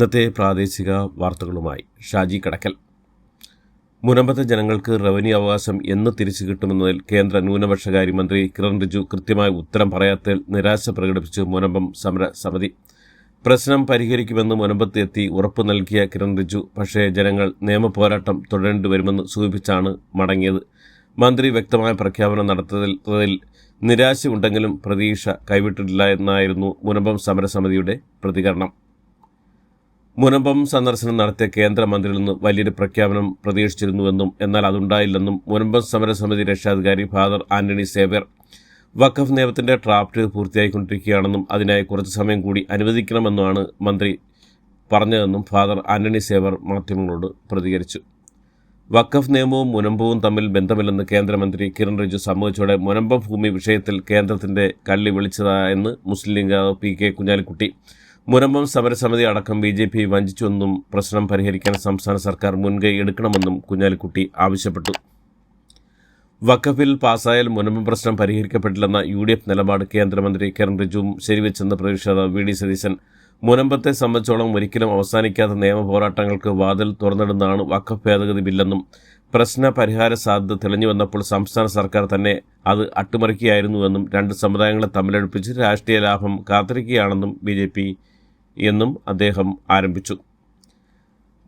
ഇന്നത്തെ പ്രാദേശിക വാർത്തകളുമായി ഷാജി കടക്കൽ. മുനമ്പത്തെ ജനങ്ങൾക്ക് റവന്യൂ അവകാശം എന്ന് തിരിച്ചു കിട്ടുമെന്നതിൽ കേന്ദ്ര ന്യൂനപക്ഷകാര്യ മന്ത്രി കിരൺ റിജിജു കൃത്യമായ ഉത്തരം പറയാത്തതിൽ നിരാശ പ്രകടിപ്പിച്ച് മുനമ്പം സമര സമിതി. പ്രശ്നം പരിഹരിക്കുമെന്ന് മുനമ്പത്ത് എത്തി ഉറപ്പ് നൽകിയ കിരൺ റിജിജു പക്ഷേ ജനങ്ങൾ നിയമപോരാട്ടം തുടരേണ്ടി വരുമെന്ന് സൂചിപ്പിച്ചാണ് മടങ്ങിയത്. മന്ത്രി വ്യക്തമായ പ്രഖ്യാപനം നടത്തുന്നതിൽ നിരാശയുണ്ടെങ്കിലും പ്രതീക്ഷ കൈവിട്ടിട്ടില്ല എന്നായിരുന്നു മുനമ്പം സമരസമിതിയുടെ പ്രതികരണം. മുനമ്പം സന്ദർശനം നടത്തിയ കേന്ദ്രമന്ത്രിയിൽ നിന്ന് വലിയൊരു പ്രഖ്യാപനം പ്രതീക്ഷിച്ചിരുന്നുവെന്നും എന്നാൽ അതുണ്ടായില്ലെന്നും മുനമ്പം സമരസമിതി രക്ഷാധികാരി ഫാദർ ആന്റണി സേവ്യർ വഖഫ് നിയമത്തിന്റെ ഡ്രാഫ്റ്റ് പൂർത്തിയായിക്കൊണ്ടിരിക്കുകയാണെന്നും അതിനായി കുറച്ച് സമയം കൂടി അനുവദിക്കണമെന്നുമാണ് മന്ത്രി പറഞ്ഞതെന്നും ഫാദർ ആന്റണി സേവ്യർ മാധ്യമങ്ങളോട് പ്രതികരിച്ചു. വഖഫ് നിയമവും മുനമ്പവും തമ്മിൽ ബന്ധമില്ലെന്ന് കേന്ദ്രമന്ത്രി കിരൺ റിജിജു സമ്മതിച്ചതോടെ മുനമ്പം ഭൂമി വിഷയത്തിൽ കേന്ദ്രത്തിന്റെ കള്ളി വിളിച്ചതായെന്ന് മുസ്ലിം ലീഗ് നേതാവ് പി കെ കുഞ്ഞാലിക്കുട്ടി. മുനമ്പം സമരസമിതി അടക്കം BJP വഞ്ചിച്ചുവെന്നും പ്രശ്നം പരിഹരിക്കാൻ സംസ്ഥാന സർക്കാർ മുൻകൈ എടുക്കണമെന്നും കുഞ്ഞാലിക്കുട്ടി ആവശ്യപ്പെട്ടു. വഖഫിൽ പാസായാൽ മുനമ്പം പ്രശ്നം പരിഹരിക്കപ്പെട്ടില്ലെന്ന UDF നിലപാട് കേന്ദ്രമന്ത്രി കിരൺ റിജിജുവും ശരിവെച്ചെന്ന് പ്രതിപക്ഷ VD സതീശൻ. മുനമ്പത്തെ സംബന്ധിച്ചോളം ഒരിക്കലും അവസാനിക്കാത്ത നിയമ പോരാട്ടങ്ങൾക്ക് വാതിൽ തുറന്നിടുന്നതാണ് വഖഫ് ഭേദഗതി ബില്ലെന്നും പ്രശ്ന പരിഹാര സാധ്യത തെളിഞ്ഞു വന്നപ്പോൾ സംസ്ഥാന സർക്കാർ തന്നെ അത് അട്ടിമറിക്കുകയായിരുന്നുവെന്നും രണ്ട് സമുദായങ്ങളെ തമ്മിലടുപ്പിച്ച് രാഷ്ട്രീയ ലാഭം കാത്തിരിക്കുകയാണെന്നും BJP എന്നും അദ്ദേഹം ആരംഭിച്ചു.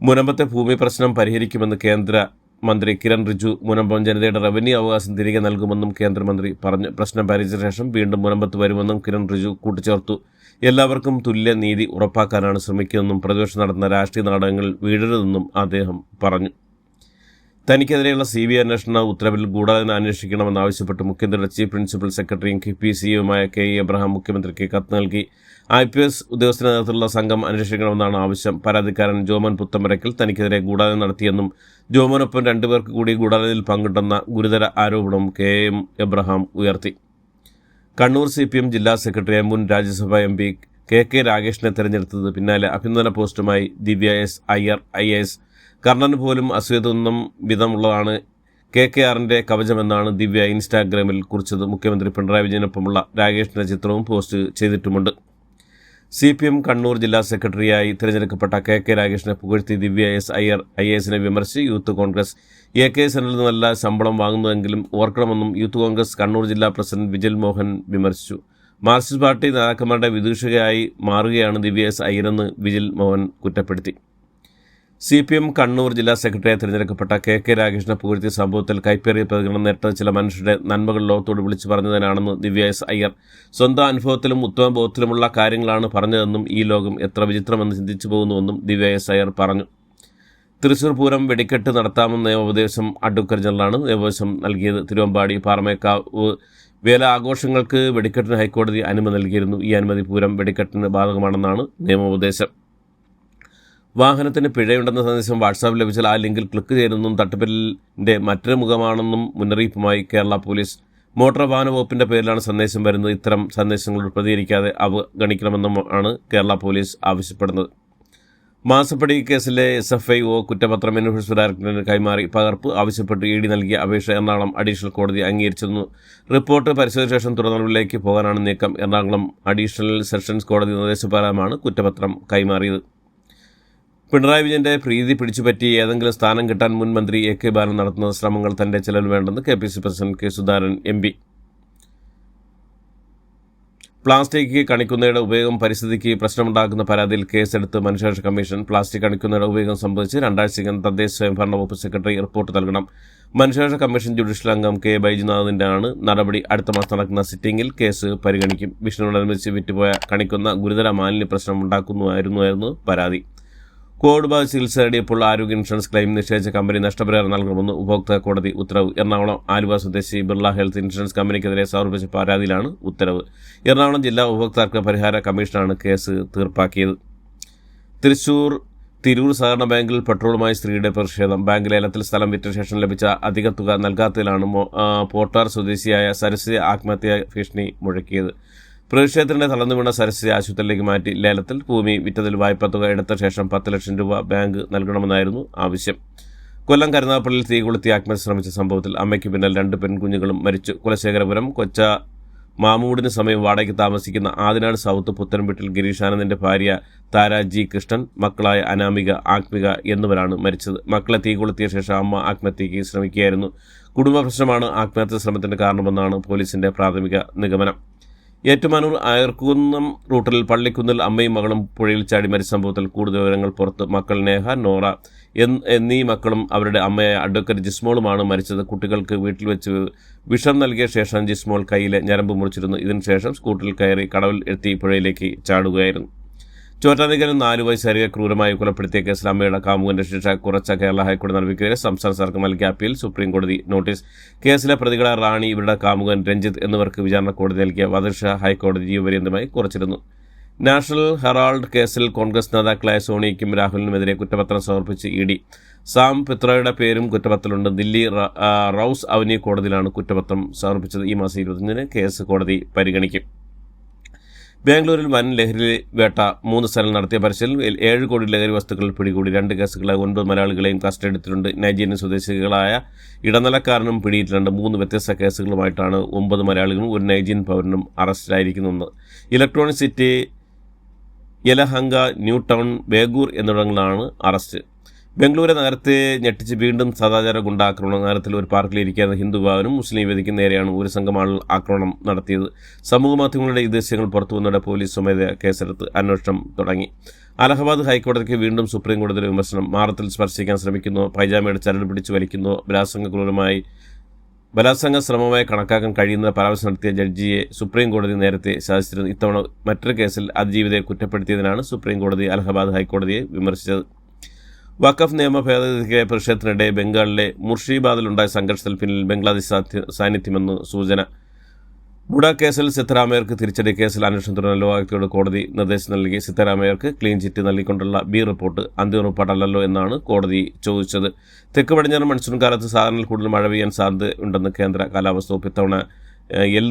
മുനമ്പത്തെ ഭൂമി പ്രശ്നം പരിഹരിക്കുമെന്ന് കേന്ദ്ര മന്ത്രി കിരൺ റിജിജു മുനമ്പം ജനതയുടെ റവന്യൂ അവകാശം തിരികെ നൽകുമെന്നും കേന്ദ്രമന്ത്രി പറഞ്ഞു. പ്രശ്നം പരിഹരിച്ച ശേഷം വീണ്ടും മുനമ്പത്ത് വരുമെന്നും കിരൺ റിജിജു കൂട്ടിച്ചേർത്തു. എല്ലാവർക്കും തുല്യ നീതി ഉറപ്പാക്കാനാണ് ശ്രമിക്കുന്നതെന്നും പ്രതിപക്ഷം നടത്തുന്ന രാഷ്ട്രീയ നാടകങ്ങൾ വീഴരുതെന്നും അദ്ദേഹം പറഞ്ഞു. തനിക്കെതിരെയുള്ള CBI അന്വേഷണ ഉത്തരവിൽ ഗൂഢാലോചന അന്വേഷിക്കണമെന്നാവശ്യപ്പെട്ട് മുഖ്യമന്ത്രിയുടെ ചീഫ് പ്രിൻസിപ്പൽ സെക്രട്ടറിയും KP CEO-യുമായ KE എബ്രഹാം മുഖ്യമന്ത്രിക്ക് കത്ത് നൽകി. IPS ഉദ്യോഗസ്ഥരുടെ നേതൃത്വത്തിലുള്ള സംഘം അന്വേഷിക്കണമെന്നാണ് ആവശ്യം. പരാതിക്കാരൻ ജോമോൻ പുത്തമ്പരയ്ക്കൽ തനിക്കെതിരെ ഗൂഢാലോചന നടത്തിയെന്നും ജോമോനൊപ്പം രണ്ടുപേർക്ക് കൂടി ഗൂഢാലോചനയിൽ പങ്കിട്ടെന്ന ഗുരുതര ആരോപണം KM എബ്രഹാം ഉയർത്തി. കണ്ണൂർ CPM ജില്ലാ സെക്രട്ടറിയായ മുൻ രാജ്യസഭാ MP KK രാഗേഷിനെ തെരഞ്ഞെടുത്തത് പിന്നാലെ അഭിനന്ദന പോസ്റ്റുമായി ദിവ്യ S. അയ്യർ IAS. കർണന് പോലും അസൂയ തോന്നും വിധമുള്ളതാണ് KKRന്റെ കവചമെന്നാണ് ദിവ്യ ഇൻസ്റ്റാഗ്രാമിൽ കുറിച്ചത്. മുഖ്യമന്ത്രി പിണറായി വിജയനൊപ്പമുള്ള രാഗേഷിന്റെ ചിത്രവും പോസ്റ്റ് ചെയ്തിട്ടുമുണ്ട്. CPM കണ്ണൂർ ജില്ലാ സെക്രട്ടറിയായി തിരഞ്ഞെടുക്കപ്പെട്ട KK രാഗേഷിനെ പുകഴ്ത്തി ദിവ്യ S. അയ്യർ IASനെ വിമർശിച്ച് യൂത്ത് കോൺഗ്രസ്. AK സെന്ററിൽ നല്ല ശമ്പളം വാങ്ങുന്നതെങ്കിലും ഓർക്കണമെന്നും യൂത്ത് കോൺഗ്രസ് കണ്ണൂർ ജില്ലാ പ്രസിഡന്റ് വിജിൽ മോഹൻ വിമർശിച്ചു. മാർക്സിസ്റ്റ് പാർട്ടി നേതാക്കന്മാരുടെ വിദൂഷകയായി മാറുകയാണ് ദിവ്യ S. അയ്യരെന്ന് വിജിൽ മോഹൻ കുറ്റപ്പെടുത്തി. CPM കണ്ണൂർ ജില്ലാ സെക്രട്ടറിയായി തിരഞ്ഞെടുക്കപ്പെട്ട KK രാഗേഷിനെ പുകഴ്ത്തിയ സംഭവത്തിൽ കൈപ്പേറിയ പ്രതികരണം നേരിട്ടത് ചില മനുഷ്യരുടെ നന്മകൾ ലോകത്തോട് വിളിച്ചു പറഞ്ഞതിനാണെന്ന് ദിവ്യ S. അയ്യർ. സ്വന്തം അനുഭവത്തിലും ഉത്തമ ബോധത്തിലുമുള്ള കാര്യങ്ങളാണ് പറഞ്ഞതെന്നും ഈ ലോകം എത്ര വിചിത്രമെന്ന് ചിന്തിച്ചു പോകുന്നുവെന്നും ദിവ്യ S. അയ്യർ പറഞ്ഞു. തൃശൂർ പൂരം വെടിക്കെട്ട് നടത്താമെന്ന നിയമോപദേശം അഡ്വക്കേറ്റ് ജനറലാണ് നിയമോപദേശം നൽകിയത്. തിരുവമ്പാടി പാറമേക്കാവ് വേല ആഘോഷങ്ങൾക്ക് വെടിക്കെട്ടിന് ഹൈക്കോടതി അനുമതി നൽകിയിരുന്നു. ഈ അനുമതി പൂരം വെടിക്കെട്ടിന് ബാധകമാണെന്നാണ് നിയമോപദേശം. വാഹനത്തിന് പിഴയുണ്ടെന്ന സന്ദേശം വാട്സാപ്പിൽ ലഭിച്ചാൽ ആ ലിങ്കിൽ ക്ലിക്ക് ചെയ്തെന്നും തട്ടിപ്പിന്റെ മറ്റൊരു മുഖമാണെന്നും മുന്നറിയിപ്പുമായി കേരള പോലീസ്. മോട്ടോർ വാഹന വകുപ്പിന്റെ പേരിലാണ് സന്ദേശം വരുന്നത്. ഇത്തരം സന്ദേശങ്ങളോട് പ്രതികരിക്കാതെ അവഗണിക്കണമെന്നുമാണ് കേരള പോലീസ് ആവശ്യപ്പെടുന്നത്. മാസപ്പടി കേസിലെ SFIO കുറ്റപത്രം അന്വേഷണ ഡയറക്ടറിന് കൈമാറി പകർപ്പ് ആവശ്യപ്പെട്ട് ED നൽകിയ അപേക്ഷ എറണാകുളം അഡീഷണൽ കോടതി അംഗീകരിച്ചിരുന്നു. റിപ്പോർട്ട് പരിശോധിച്ച ശേഷം തുടർ നടപടിയിലേക്ക് പോകാനാണ് നീക്കം. എറണാകുളം അഡീഷണൽ സെഷൻസ് കോടതി നിർദ്ദേശപ്രകാരമാണ് കുറ്റപത്രം കൈമാറിയത്. പിണറായി വിജയന്റെ പ്രീതി പിടിച്ചുപറ്റി ഏതെങ്കിലും സ്ഥാനം കിട്ടാൻ മുൻ മന്ത്രി AK ബാലൻ നടത്തുന്ന ശ്രമങ്ങൾ തന്റെ ചെലവിൽ വേണ്ടെന്ന് KPC president K. Sudhakaran MP. Plastic കണിക്കുന്നയുടെ ഉപയോഗം പരിസ്ഥിതിക്ക് പ്രശ്നമുണ്ടാക്കുന്ന പരാതിയിൽ കേസെടുത്ത് മനുഷ്യാവകാശ കമ്മീഷൻ. പ്ലാസ്റ്റിക് കണിക്കുന്നയുടെ ഉപയോഗം സംബന്ധിച്ച് 2 ആഴ്ചയ്ക്കകം തദ്ദേശ സ്വയംഭരണ വകുപ്പ് സെക്രട്ടറി റിപ്പോർട്ട് നൽകണം. മനുഷ്യാവകാശ കമ്മീഷൻ ജുഡീഷ്യൽ അംഗം K. ബൈജുനാഥിന്റെയാണ് നടപടി. അടുത്ത മാസം നടക്കുന്ന സിറ്റിംഗിൽ കേസ് പരിഗണിക്കും. വിഷ്ണുവിനോടനുബന്ധിച്ച് വിറ്റുപോയ കണിക്കുന്ന ഗുരുതര മാലിന്യ പ്രശ്നം ഉണ്ടാക്കുന്നുവെന്നായിരുന്നു പരാതി. കോവിഡ് ബാധ ചികിത്സ തേടിയപ്പോൾ ആരോഗ്യ ഇൻഷുറൻസ് ക്ലെയിം നിശ്ചയിച്ച കമ്പനി നഷ്ടപരിഹാരം നൽകണമെന്ന് ഉപഭോക്തൃ കോടതി ഉത്തരവ്. എറണാകുളം ആലുവ സ്വദേശി ബിർള ഹെൽത്ത് ഇൻഷുറൻസ് കമ്പനിക്കെതിരെ സമർപ്പിച്ച പരാതിയിലാണ് ഉത്തരവ്. എറണാകുളം ജില്ലാ ഉപഭോക്താക്ക പരിഹാര കമ്മീഷനാണ് കേസ് തീർപ്പാക്കിയത്. തൃശൂർ തിരൂർ സഹകരണ ബാങ്കിൽ പെട്രോളുമായി സ്ത്രീയുടെ പ്രതിഷേധം. ബാങ്ക് ലേലത്തിൽ സ്ഥലം വിറ്റ ശേഷം ലഭിച്ച അധിക തുക നൽകാത്തതിലാണ് പോട്ടാർ സ്വദേശിയായ സരസ്വതി ആത്മഹത്യാ ഭീഷണി മുഴക്കിയത്. പ്രതിഷേധത്തിന്റെ തളർന്നു വീണ സരസ്വതി ആശുപത്രിയിലേക്ക് മാറ്റി. ലേലത്തിൽ ഭൂമി വിറ്റതിൽ വായ്പാ തുക എടുത്ത ശേഷം 10 ലക്ഷം രൂപ ബാങ്ക് നൽകണമെന്നായിരുന്നു ആവശ്യം. കൊല്ലം കരുനാഗപ്പള്ളിയിൽ തീ കൊളുത്തി ആത്മഹത്യ ശ്രമിച്ച സംഭവത്തിൽ അമ്മയ്ക്ക് പിന്നിൽ 2 പെൺകുഞ്ഞുങ്ങളും മരിച്ചു. കുലശേഖരപുരം മാമൂടിന് സമയം വാടകയ്ക്ക് താമസിക്കുന്ന ആദിനാട് സൗത്ത് പുത്തൻവീട്ടിൽ ഗിരീഷാനന്ദൻ്റെ ഭാര്യ താര ജി കൃഷ്ണൻ, മക്കളായ അനാമിക, ആത്മിക എന്നിവരാണ് മരിച്ചത്. മക്കളെ തീ കൊളുത്തിയ ശേഷം അമ്മ ആത്മഹത്യയ്ക്ക് ശ്രമിക്കുകയായിരുന്നു. കുടുംബ പ്രശ്നമാണ് ആത്മഹത്യാ ശ്രമത്തിൻ്റെ കാരണമെന്നാണ് പോലീസിൻ്റെ പ്രാഥമിക നിഗമനം. ഏറ്റുമാനൂർ അയർക്കുന്നം റൂട്ടിൽ പള്ളിക്കുന്നിൽ അമ്മയും മകളും പുഴയിൽ ചാടി മരിച്ച സംഭവത്തിൽ കൂടുതൽ വിവരങ്ങൾ പുറത്ത്. മക്കൾ നേഹ, നോറ എന്നീ മക്കളും അവരുടെ അമ്മയായ അഡ്വക്കേറ്റ് ജിസ്മോളുമാണ് മരിച്ചത്. കുട്ടികൾക്ക് വീട്ടിൽ വെച്ച് വിഷം നൽകിയ ശേഷം ജിസ്മോൾ കയ്യിലെ ഞരമ്പ് മുറിച്ചിരുന്നു. ഇതിനുശേഷം സ്കൂട്ടറിൽ കയറി കടവിൽ എത്തി പുഴയിലേക്ക് ചാടുകയായിരുന്നു. ചോറ്റാനിക്കലിൽ 4 വയസ്സുകാരിയെ ക്രൂരമായി കൊലപ്പെടുത്തിയ കേസിൽ അമ്മയുടെ കാമുകന്റെ ശിക്ഷ കുറച്ച കേരള ഹൈക്കോടതി നടപടിക്കെതിരെ സംസ്ഥാന സർക്കാർ നൽകിയ അപ്പീൽ സുപ്രീംകോടതി നോട്ടീസ്. കേസിലെ പ്രതികളായ റാണി, ഇവരുടെ കാമുകൻ രഞ്ജിത്ത് എന്നിവർക്ക് വിചാരണ കോടതി നൽകിയ വധശിക്ഷ ഹൈക്കോടതി ജീവപര്യന്തമായി കുറച്ചിരുന്നു. നാഷണൽ ഹെറാൾഡ് കേസിൽ കോൺഗ്രസ് നേതാക്കളായ സോണിയയ്ക്കും രാഹുലിനുമെതിരെ കുറ്റപത്രം സമർപ്പിച്ച് ED. സാം പിത്രയുടെ പേരും കുറ്റപത്രത്തിലുണ്ട്. ദില്ലി റൌസ് അവന്യൂ കോടതിയിലാണ് കുറ്റപത്രം സമർപ്പിച്ചത്. ഈ മാസം 25-ന് കേസ് കോടതി പരിഗണിക്കും. ബാംഗ്ലൂരിൽ വൻ ലഹരി വേട്ട 3 സ്ഥലം നടത്തിയ പരിശീലനം 7 കോടി ലഹരി വസ്തുക്കൾ പിടികൂടി. 2 കേസുകളായി 9 മലയാളികളെയും കസ്റ്റഡി എടുത്തിട്ടുണ്ട്. നൈജീരിയൻ സ്വദേശികളായ ഇടനിലക്കാരനും പിടിയിട്ടുണ്ട്. 3 വ്യത്യസ്ത കേസുകളുമായിട്ടാണ് 9 മലയാളികളും 1 നൈജീരിയൻ പൗരനും അറസ്റ്റിലായിരിക്കുന്നത്. Electronic City, Yelahanka, New Town, Begur എന്നിവിടങ്ങളിലാണ് അറസ്റ്റ്. ബംഗളൂരു നഗരത്തെ ഞെട്ടിച്ച് വീണ്ടും സദാചാര ഗുണ്ടാക്രമണം. നഗരത്തിൽ ഒരു പാർക്കിലിരിക്കുന്ന ഹിന്ദു വിഭാഗനും മുസ്ലിം യുവതിക്കും നേരെയാണ് ഒരു സംഘം ആളുകൾ ആക്രമണം നടത്തിയത്. സമൂഹമാധ്യമങ്ങളുടെ ഈ ദൃശ്യങ്ങൾ പുറത്തു വന്നതോടെ പോലീസ് സ്വമേധയാ കേസെടുത്ത് അന്വേഷണം തുടങ്ങി. അലഹബാദ് ഹൈക്കോടതിക്ക് വീണ്ടും സുപ്രീം കോടതിയുടെ വിമർശനം. മാറത്തിൽ സ്പർശിക്കാൻ ശ്രമിക്കുന്നു, പൈജാമയുടെ ചരട് പിടിച്ച് വലിക്കുന്നു, ബലാത്സംഗ ശ്രമമായി കണക്കാക്കാൻ കഴിയുന്ന പരാമർശം നടത്തിയ ജഡ്ജിയെ സുപ്രീം കോടതി നേരത്തെ ശാസിച്ചിരുന്നു. ഇത്തവണ മറ്റൊരു കേസിൽ അതിജീവിതയെ കുറ്റപ്പെടുത്തിയതിനാണ് സുപ്രീം കോടതി അലഹബാദ് ഹൈക്കോടതിയെ വിമർശിച്ചത്. വഖഫ് നിയമ ഭേദഗതിക്ക് പ്രതിഷേധത്തിനിടെ ബംഗാളിലെ മുർഷിദാബാദിലുണ്ടായ സംഘർഷത്തിൽ പിന്നിൽ ബംഗ്ലാദേശ് സാന്നിധ്യമെന്ന് സൂചന. ബുഡ കേസിൽ സിദ്ധരാമയ്യർക്ക് തിരിച്ചടി. കേസിൽ അന്വേഷണം തുടരാൻ ലോകായുക്തയോട് കോടതി നിർദ്ദേശം നൽകി. സിദ്ധരാമയ്യർക്ക് ക്ലീൻ ചിറ്റ് നൽകിക്കൊണ്ടുള്ള റിപ്പോർട്ട് അന്തിമ റിപ്പോർട്ടല്ലല്ലോ എന്നാണ് കോടതി ചോദിച്ചത്. തെക്ക് പടിഞ്ഞാറൻ മൺസൂൺ കാലത്ത് സാധാരണ കൂടുതൽ മഴ പെയ്യാൻ സാധ്യതയുണ്ടെന്ന് കേന്ദ്ര കാലാവസ്ഥ വകുപ്പ്. ഇത്തവണ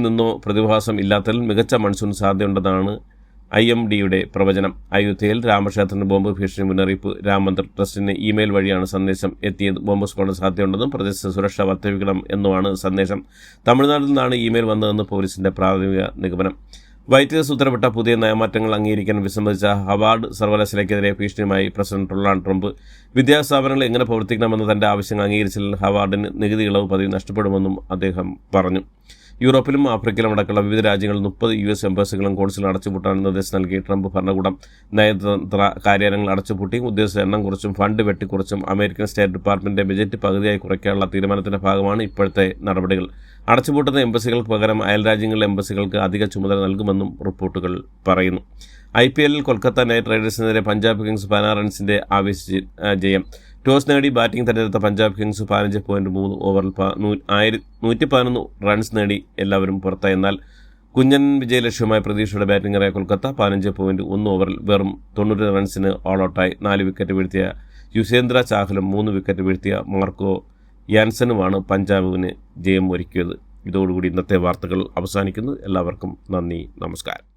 നിന്നോ പ്രതിഭാസം ഇല്ലാത്തതിൽ മികച്ച മൺസൂൺ സാധ്യതയുണ്ടെന്നാണ് IMDയുടെ പ്രവചനം. അയോധ്യയിൽ രാമക്ഷേത്രത്തിന് ബോംബ് ഭീഷണി മുന്നറിയിപ്പ്. രാമമന്ദിർ ട്രസ്റ്റിന് ഇമെയിൽ വഴിയാണ് സന്ദേശം എത്തിയത്. ബോംബ് സ്ഫോടന സാധ്യതയുണ്ടെന്നും പ്രദേശത്ത് സുരക്ഷ വർദ്ധിപ്പിക്കണം എന്നുമാണ് സന്ദേശം. തമിഴ്നാട്ടിൽ നിന്നാണ് ഇമെയിൽ വന്നതെന്ന് പോലീസിന്റെ പ്രാഥമിക നിഗമനം. വൈറ്റ് ഹൗസ് ഉത്തരവിട്ട പുതിയ നയമാറ്റങ്ങൾ അംഗീകരിക്കാൻ വിസമ്മതിച്ച ഹവാർഡ് സർവകലാശാലയ്ക്കെതിരെ ഭീഷണിയുമായി പ്രസിഡന്റ് ഡൊണാൾഡ് ട്രംപ്. വിദ്യാസ്ഥാപനങ്ങൾ എങ്ങനെ പ്രവർത്തിക്കണമെന്ന് തന്റെ ആവശ്യങ്ങൾ അംഗീകരിച്ചാൽ ഹവാർഡിന് നികുതി ഇളവ് പദവി നഷ്ടപ്പെടുമെന്നും അദ്ദേഹം പറഞ്ഞു. യൂറോപ്പിലും ആഫ്രിക്കയിലും അടക്കമുള്ള വിവിധ രാജ്യങ്ങളിൽ 30 US എംബസികളും കോൺസുലും അടച്ചുപൂട്ടാൻ നിർദ്ദേശം നൽകി ട്രംപ് ഭരണകൂടം. നയതന്ത്ര കാര്യങ്ങൾ അടച്ചുപൂട്ടിയും ഉദ്യോഗസ്ഥ എണ്ണം കുറച്ചും ഫണ്ട് വെട്ടിക്കുറച്ചും അമേരിക്കൻ സ്റ്റേറ്റ് ഡിപ്പാർട്ട്മെന്റിന്റെ ബജറ്റ് പകുതിയായി കുറയ്ക്കാനുള്ള തീരുമാനത്തിന്റെ ഭാഗമാണ് ഇപ്പോഴത്തെ നടപടികൾ. അടച്ചുപൂട്ടുന്ന എംബസികൾക്ക് പകരം അയൽരാജ്യങ്ങളിലെ എംബസികൾക്ക് അധിക ചുമതല നൽകുമെന്നും റിപ്പോർട്ടുകൾ പറയുന്നു. IPLൽ കൊൽക്കത്ത നൈറ്റ് റൈഡേഴ്സിനെതിരെ പഞ്ചാബ് കിങ്സ് 16 റൺസിന്റെ ആവേശ ജയം. ടോസ് നേടി ബാറ്റിംഗ് തെരഞ്ഞെടുത്ത പഞ്ചാബ് കിങ്സ് 15.3 ഓവറിൽ 111 റൺസ് നേടി എല്ലാവരും പുറത്തായി. എന്നാൽ കുഞ്ഞൻ വിജയലക്ഷ്യമായ പ്രതീക്ഷയുടെ ബാറ്റിംഗറായ കൊൽക്കത്ത 15.1 ഓവറിൽ വെറും 90 റൺസിന് ഓൾ ഔട്ടായി. 4 വിക്കറ്റ് വീഴ്ത്തിയ യുസ്വേന്ദ്ര ചാഹലും 3 വിക്കറ്റ് വീഴ്ത്തിയ മാർക്കോ യാൻസനുമാണ് പഞ്ചാബിന് ജയം ഒരുക്കിയത്. ഇതോടുകൂടി ഇന്നത്തെ വാർത്തകൾ അവസാനിക്കുന്നു. എല്ലാവർക്കും നന്ദി, നമസ്കാരം.